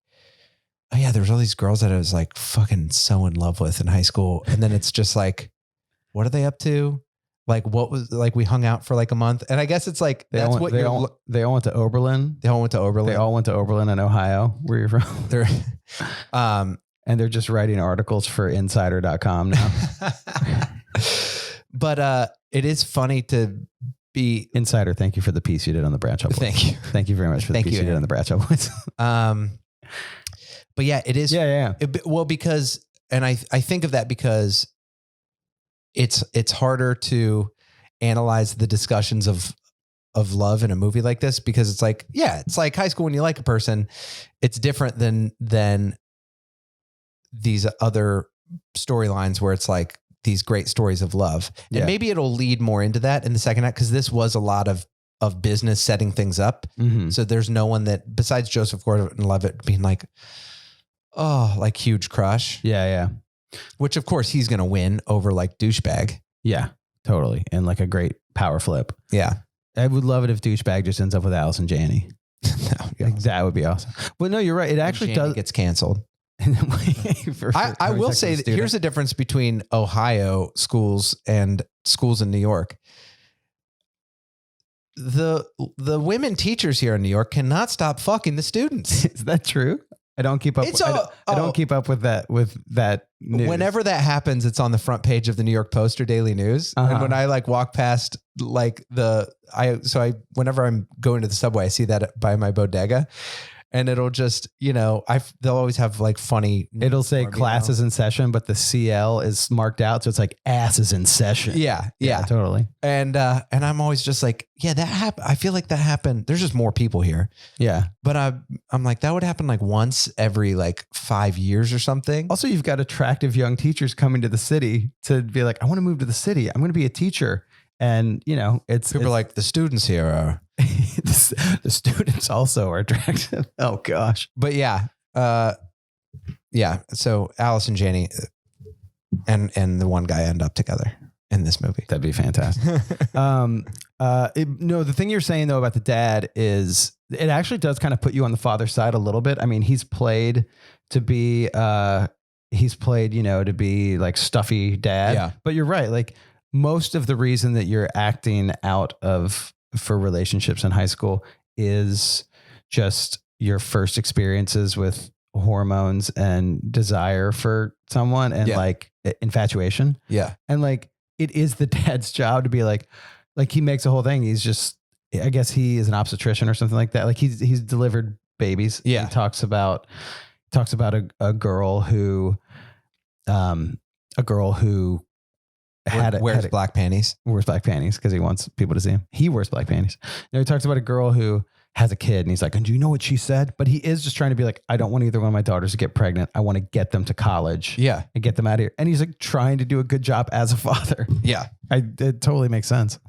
oh yeah, there was all these girls that I was like fucking so in love with in high school. And then it's just like, what are they up to? Like what was like, we hung out for like a month. And I guess it's like, they all went to Oberlin. They all went to Oberlin in Ohio, where you're from. And they're just writing articles for insider.com now. But it is funny to be Insider. Thank you for the piece you did on the Bradshaw Boys. Thank you. Thank you very much for the piece you did on the Bradshaw Boys. But yeah, it is. Yeah. Well, because, and I think of that because it's harder to analyze the discussions of love in a movie like this, because it's like, yeah, it's like high school when you like a person. It's different than these other storylines where it's like these great stories of love. And maybe it'll lead more into that in the second act, because this was a lot of business setting things up. Mm-hmm. So there's no one that, besides Joseph Gordon-Levitt being like, oh, like huge crush. Yeah. Which of course he's going to win over like douchebag. Yeah, totally. And like a great power flip. Yeah. I would love it if douchebag just ends up with Allison Janney. Like, that would be awesome. Well, no, you're right. It actually does. Gets canceled. I will say that here's the difference between Ohio schools and schools in New York. The women teachers here in New York cannot stop fucking the students. Is that true? I don't keep up. I don't keep up with that. News. Whenever that happens, it's on the front page of the New York Post or Daily News. And when I like walk past like whenever I'm going to the subway, I see that by my bodega. And it'll just, they'll always have like funny. It'll say classes in session, but the CL is marked out. So it's like asses in session. Yeah, totally. And I'm always just like, yeah, that happened. I feel like that happened. There's just more people here. Yeah. But I'm like, that would happen like once every like 5 years or something. Also, you've got attractive young teachers coming to the city to be like, I want to move to the city. I'm going to be a teacher. And it's people are like, the students here are the students also are attractive. Oh gosh. But yeah. So Alice and Janney and the one guy end up together in this movie. That'd be fantastic. The thing you're saying though about the dad is it actually does kind of put you on the father's side a little bit. I mean, he's played to be to be like stuffy dad. Yeah. But you're right. Like most of the reason that you're acting out for relationships in high school is just your first experiences with hormones and desire for someone and like infatuation. Yeah. And like, it is the dad's job to be like he makes a whole thing. He's just, I guess he is an obstetrician or something like that. Like he's delivered babies. Yeah. He talks about a girl who wears black panties. Wears black panties because he wants people to see him. He wears black panties. Now he talks about a girl who has a kid and he's like, and do you know what she said? But he is just trying to be like, I don't want either one of my daughters to get pregnant. I want to get them to college. Yeah. And get them out of here. And he's like trying to do a good job as a father. Yeah. It totally makes sense.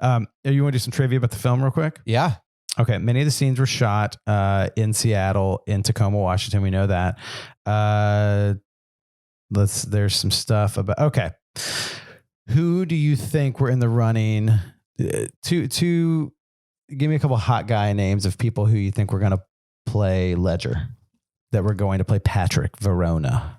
You want to do some trivia about the film real quick? Yeah. Okay. Many of the scenes were shot in Seattle, in Tacoma, Washington. We know that. There's some stuff about, okay. Who do you think were in the running to give me a couple hot guy names of people who you think were going to play Ledger, that were going to play Patrick Verona?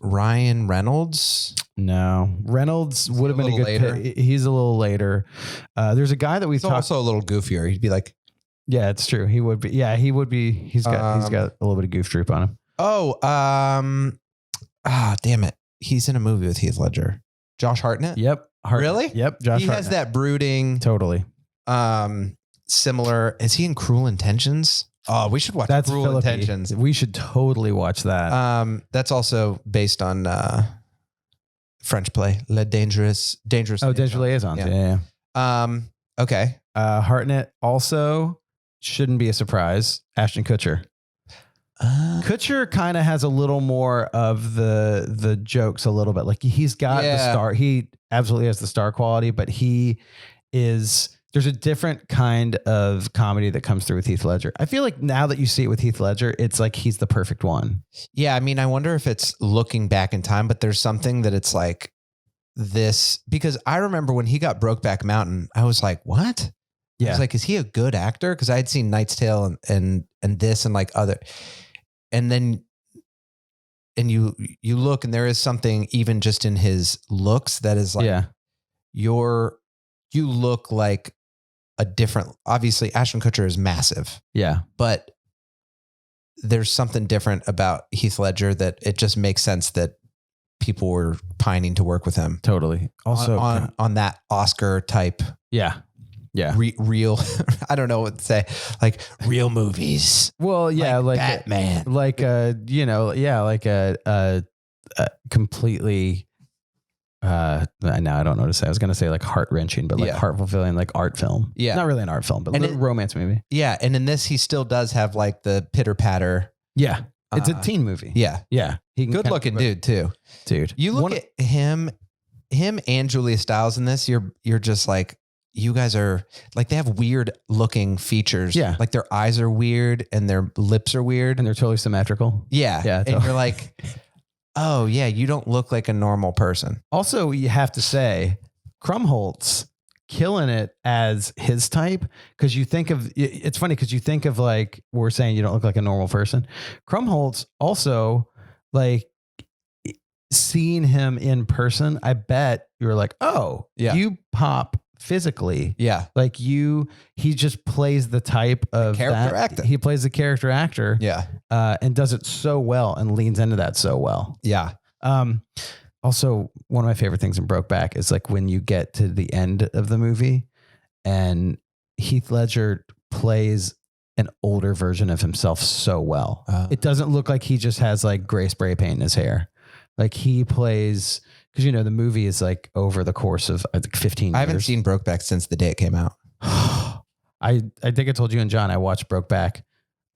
Ryan Reynolds. No, Reynolds would have been a good pick. He's a little later. There's a guy that we've talked. Also a little goofier. He'd be like, yeah, it's true. He would be. Yeah, he would be. He's got a little bit of goof droop on him. Damn it. He's in a movie with Heath Ledger. Josh Hartnett? Yep. Really? Yep. Josh He has Hartnett. that brooding. Totally. Similar. Is he in Cruel Intentions? Oh, we should watch Cruel Philippi. Intentions. We should totally watch that. That's also based on French play, Le Dangerous. Oh, Dangerous Liaisons. Yeah. Okay. Hartnett also shouldn't be a surprise. Ashton Kutcher. Kutcher kind of has a little more of the jokes a little bit. Like he's got the star. He absolutely has the star quality, but there's a different kind of comedy that comes through with Heath Ledger. I feel like now that you see it with Heath Ledger, it's like he's the perfect one. Yeah. I mean, I wonder if it's looking back in time, but there's something that it's like this, because I remember when he got Brokeback Mountain, I was like, what? Yeah. I was like, is he a good actor? Because I had seen Knight's Tale and this and like other, and then, and you look and there is something even just in his looks that is like, you look like a different, obviously Ashton Kutcher is massive. Yeah. But there's something different about Heath Ledger that it just makes sense that people were pining to work with him. Totally. Also on that Oscar type. Yeah. Yeah. real. I don't know what to say. Like real movies. Well, yeah, like Batman. like you know, yeah, like a completely. Now I don't know what to say. I was gonna say like heart wrenching, but like heart fulfilling, like art film. Yeah, not really an art film, but a romance movie. Yeah, and in this, he still does have like the pitter patter. Yeah, it's a teen movie. Yeah, yeah. Good looking dude too. Dude, you look at him and Julia Stiles in this. You're just like, you guys are like, they have weird looking features. Yeah, like their eyes are weird and their lips are weird and they're totally symmetrical. Yeah, yeah. And you're like. Oh, yeah, you don't look like a normal person. Also, you have to say, Krumholtz killing it as his type, because you think of, it's funny because you think of like, we're saying you don't look like a normal person. Krumholtz also, like, seeing him in person, I bet you were like, oh, yeah, you pop physically. Yeah. Like he just plays the type of character actor. He plays the character actor. Yeah. And does it so well and leans into that so well. Yeah. Also, one of my favorite things in Brokeback is like when you get to the end of the movie and Heath Ledger plays an older version of himself so well. It doesn't look like he just has like gray spray paint in his hair. Like he plays, because you know the movie is like over the course of I think 15 years. I haven't seen Brokeback since the day it came out. I think I told you and John I watched Brokeback.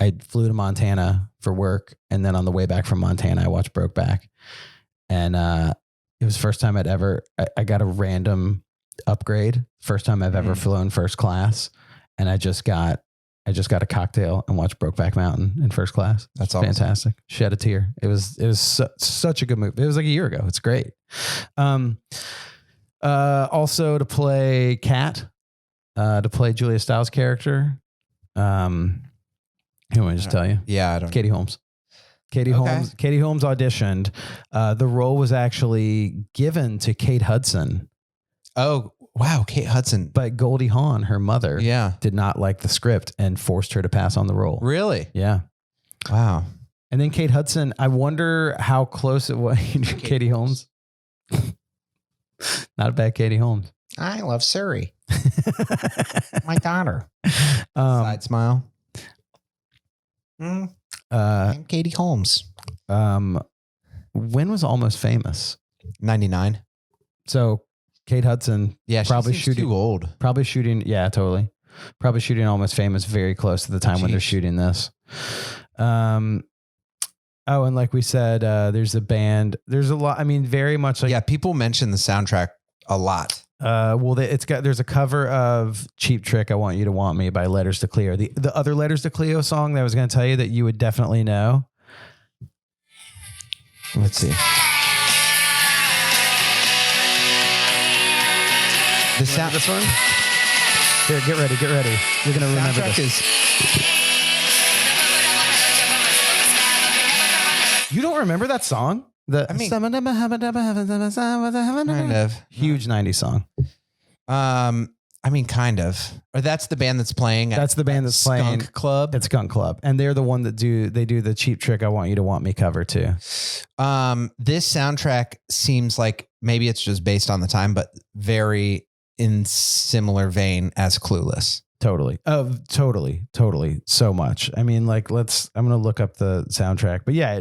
I flew to Montana for work, and then on the way back from Montana I watched Brokeback, and it was the first time I got a random upgrade. First time I've ever flown first class, and I just got a cocktail and watched Brokeback Mountain in first class. That's awesome. Fantastic. Shed a tear. It was such a good movie. It was like a year ago. It's great. Also to play Kat, to play Julia Stiles' character. Who want to just tell you? Yeah, I don't. Katie Holmes. Katie Holmes auditioned. The role was actually given to Kate Hudson. Oh, wow. Kate Hudson. But Goldie Hawn, her mother, did not like the script and forced her to pass on the role. Really? Yeah. Wow. And then Kate Hudson, I wonder how close it was. Katie Holmes. Not a bad Katie Holmes. I love Surrey. My daughter. Side smile. I'm Katie Holmes. When was Almost Famous? 99. So Kate Hudson, probably shooting too old. Probably shooting, totally. Probably shooting Almost Famous very close to the time when they're shooting this. Oh, and like we said, there's a band. There's a lot. I mean, very much like people mention the soundtrack a lot. There's a cover of Cheap Trick, I Want You to Want Me by Letters to Cleo. The other Letters to Cleo song that I was going to tell you that you would definitely know. Let's see. The sound. This one? Here, get ready. You're going to remember this. You don't remember that song? Kind of huge 90s song. Kind of. Or that's the band that's playing. That's the band that's playing. Skunk Club. It's Skunk Club, and they're the one that do the Cheap Trick, I Want You to Want Me cover too. This soundtrack seems like maybe it's just based on the time, but very in similar vein as Clueless. Totally. Totally. So much. I mean, like, I'm going to look up the soundtrack, but yeah,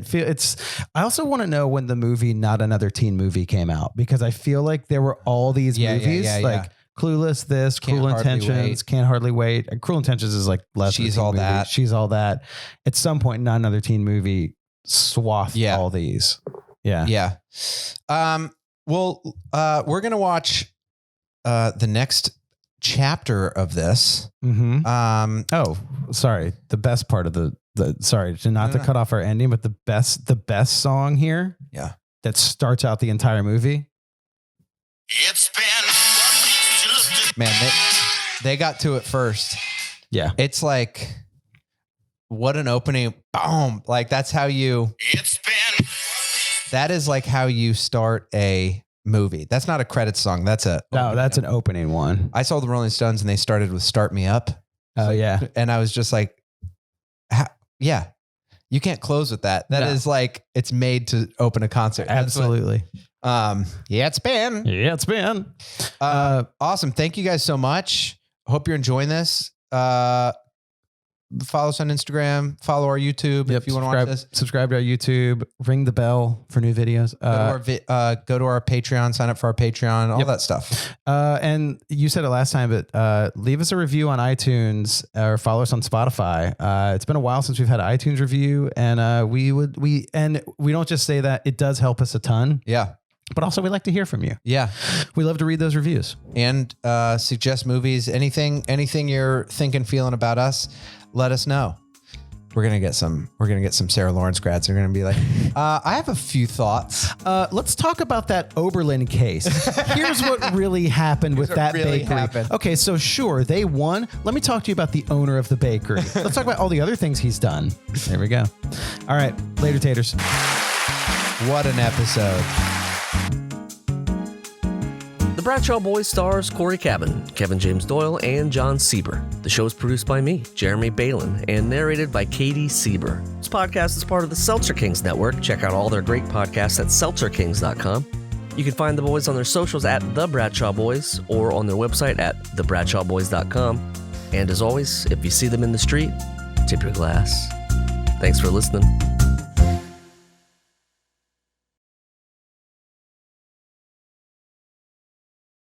I also want to know when the movie, Not Another Teen Movie came out, because I feel like there were all these movies like Clueless, Cruel Intentions, Can't Hardly Wait. Cruel Intentions is like less. She's All That. She's All That. At some point, Not Another Teen Movie swathed all these. Yeah. Yeah. Well, we're going to watch the next chapter of this. Oh, sorry. The best part of the to cut off our ending, but the best song here. Yeah. That starts out the entire movie. It's been man, they got to it first. Yeah. It's like, what an opening. Boom. Like that's how that is like how you start a movie. That's not a credits song. That's an opening one. I saw the Rolling Stones and they started with Start Me Up. Oh yeah. And I was just like, yeah, you can't close with that. That is like, it's made to open a concert. Absolutely. It's been awesome. Thank you guys so much. Hope you're enjoying this. Follow us on Instagram. Follow our YouTube if you want to watch this. Subscribe to our YouTube. Ring the bell for new videos. Go to our Patreon. Sign up for our Patreon. All that stuff. And you said it last time, but leave us a review on iTunes or follow us on Spotify. It's been a while since we've had an iTunes review, and we don't just say that. It does help us a ton. Yeah. But also, we like to hear from you. Yeah. We love to read those reviews. And suggest movies. Anything you're thinking, feeling about us, let us know. We're gonna get some Sarah Lawrence grads. They're gonna be like, I have a few thoughts. Let's talk about that Oberlin case. Here's what really happened with that bakery. Okay, so sure, they won. Let me talk to you about the owner of the bakery. Let's talk about all the other things he's done. There we go. All right, later, taters. What an episode. The Bradshaw Boys stars Corey Cabin, Kevin James Doyle, and John Sieber. The show is produced by me, Jeremy Balin, and narrated by Katie Sieber. This podcast is part of the Seltzer Kings Network. Check out all their great podcasts at seltzerkings.com. You can find the boys on their socials at The Bradshaw Boys or on their website at thebradshawboys.com. And as always, if you see them in the street, tip your glass. Thanks for listening.